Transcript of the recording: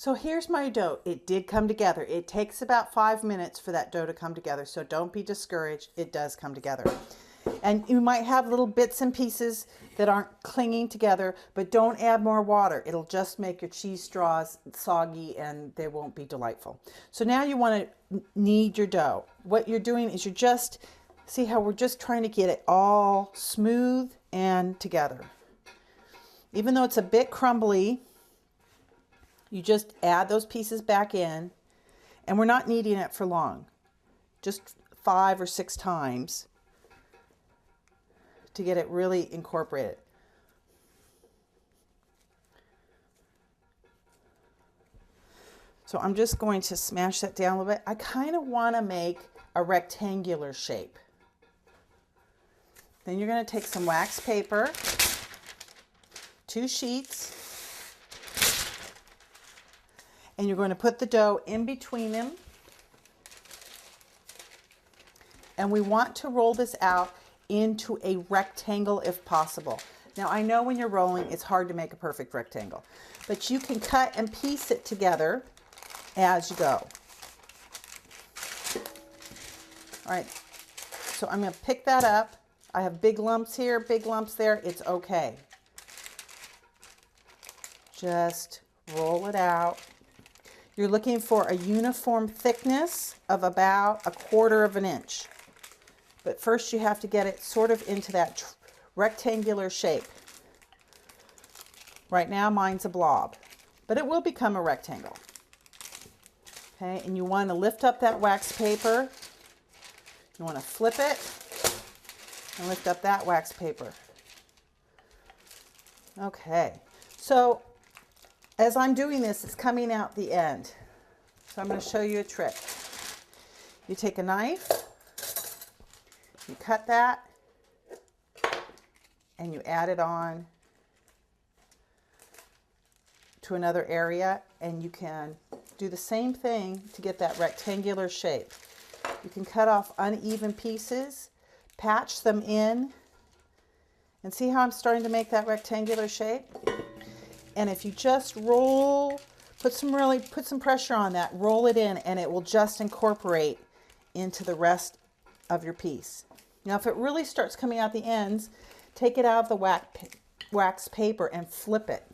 So here's my dough. It did come together. It takes about 5 minutes for that dough to come together, so don't be discouraged. It does come together. And you might have little bits and pieces that aren't clinging together, but don't add more water. It'll just make your cheese straws soggy and they won't be delightful. So now you want to knead your dough. What you're doing is you're just, see how we're just trying to get it all smooth and together. Even though it's a bit crumbly, you just add those pieces back in, and we're not kneading it for long, just 5 or 6 times to get it really incorporated. So I'm just going to smash that down a little bit. I kind of want to make a rectangular shape. Then you're going to take some wax paper, 2 sheets, and you're going to put the dough in between them. And we want to roll this out into a rectangle if possible. Now I know when you're rolling it's hard to make a perfect rectangle, but you can cut and piece it together as you go. All right, so I'm going to pick that up. I have big lumps here, big lumps there. It's okay. Just roll it out. You're looking for a uniform thickness of about 1/4 of an inch. But first you have to get it sort of into that rectangular shape. Right now mine's a blob, but it will become a rectangle. Okay, and you want to lift up that wax paper. You want to flip it and lift up that wax paper. Okay, so as I'm doing this, it's coming out the end. So I'm going to show you a trick. You take a knife, you cut that, and you add it on to another area, and you can do the same thing to get that rectangular shape. You can cut off uneven pieces, patch them in, and see how I'm starting to make that rectangular shape? And if you just roll, put some pressure on that, roll it in, and it will just incorporate into the rest of your piece. Now if it really starts coming out the ends, take it out of the wax paper and flip it.